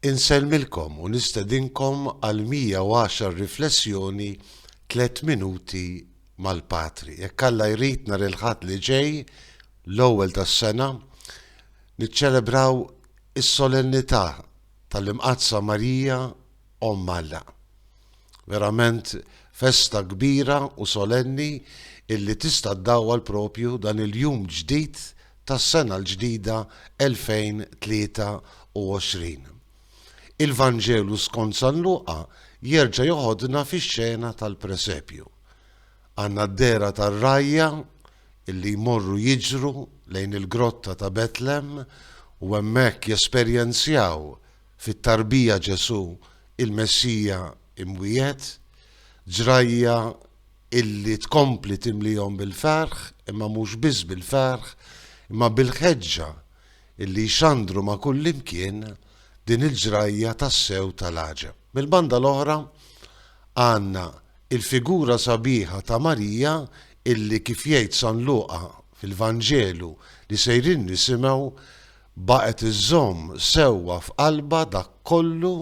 Inselmilkom u nistedinkom għal 110 riflessjoni 3 minuti mal-Patri. Jekk Alla jrid nhar il-Ħadd li ġej l-ewwel tas-sena niċċelebraw is-solennità tal-Imqazza Marija Omm Alla. Verament festa kbira u solenni illi tista' ddawwal propju dan il-jum ġdid tas-sena l-ġdida 2023. Il-Vanġelu skont San Luqa jerġa' joħodna fix-xena tal-Presepju. Għandna d-dera tar-Rajja illi jmorru jiġru lejn il-grotta ta' Betlem u hemmhekk jesperjenzjaw fit-tarbija Ġesu il-Messija imwiet, ġrajja illi tkompli timlihom bil-ferħ, imma mhux biss bil-ferħ, imma bil-ħeġġa illi jxandru ma' kullimkien din il-ġrajja tas-sew tal-Aġeb. Mill-banda l-oħra għandna il-figura sabiħa ta' Marija illi kif jgħid San Luqa fil-Vanġelu li sejrin nisimgħu baqgħet iżżomm sewwa f'qalba dak kollu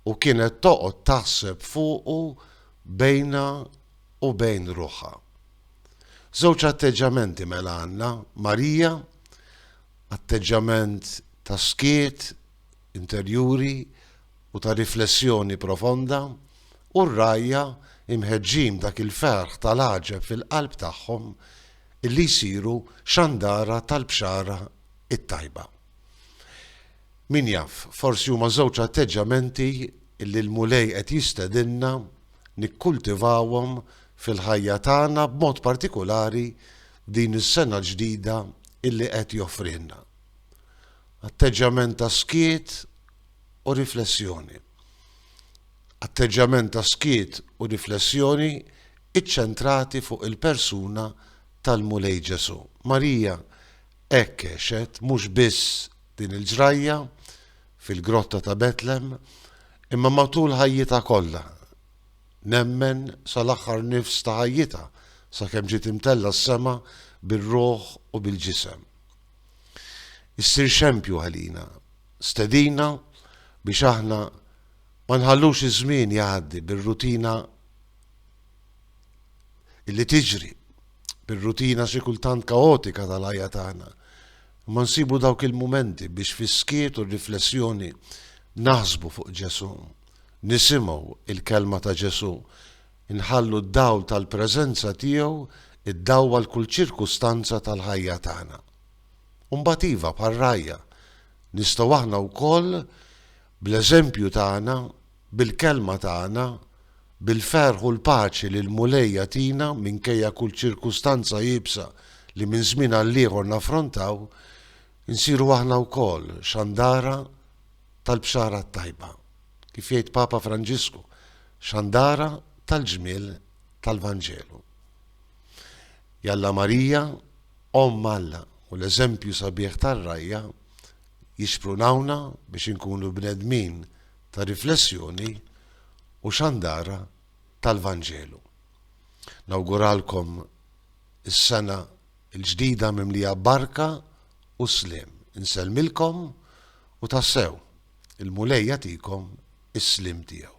u kienet toqgħod taħseb fuqu bejna u bejn ruħha. Żewġ atteġġamenti mela għandna Marija, atteġġament ta' skiet interjuri u ta' riflessjoni profonda u r-Rajja imħeġġim dak il-ferħ tal-Aġeb fil-qalb tagħhom illi jsiru xandara tal-bxara it-tajba. Min jaf, forsi huma żewġ atteġġamenti illi l-mulej qed jistedinna nikkultivawhom fil-ħajja tagħna b'mod partikolari din is-sena ġdida illi qed joffrilna. Atteġġament ta' skiet u riflessjoni. Atteġġament ta' skiet u riflessjoni iċċentrati fuq il-persuna tal-mulej Ġesu. Marija hekk għexet mhux biss din il-ġrajja fil-grotta ta' Betlem, imma matul ħajjita kollha. Nemmen sal-aħħar nifs ta' ħajjita sakemm ġiet imtella s-sema bir-ruħ u bil-ġisem. Issir xempju għalina, stedina biex aħna ma nħallux iż-żmien jgħaddi bir-rutina illi tiġri, bir-rutina xi kultant kaotika tal-ħajja tagħna. Ma nsibu dawk il-mumenti biex fis-skiet u riflessjoni naħsbu fuq Ġesu, nisimgħu il-kelma ta' Ġesu, inħallu d-dawl tal-preżenza tiegħu id-dawwa l-kull ċirkustanza tal-ħajja tagħna. Mbagħad iva bħar-Rajja nistgħu aħna wkoll bl-eżempju tagħna, bil-kelma tagħna, bil-ferħ u l-paċi li l-mulej jagħtina minkejja kull ċirkustanza jibsa li minn żmien għal ieħor naffrontaw, insiru aħna wkoll xandara tal-bxara tajba. Kif jgħid Papa Franġisku, xandara tal-ġmiel tal-Vanġelu. Jalla Marija, Omm Alla u l-eżempju sabiħ tar-Rajja jixprunawna biex inkunu bnedmin ta' riflessjoni u xandara tal-Vanġelu. Nawguralkom is-sena l-ġdida mimlija barka u slim. Inselmilkom u tassew il-mulej jagħtikom is-slim tiegħu.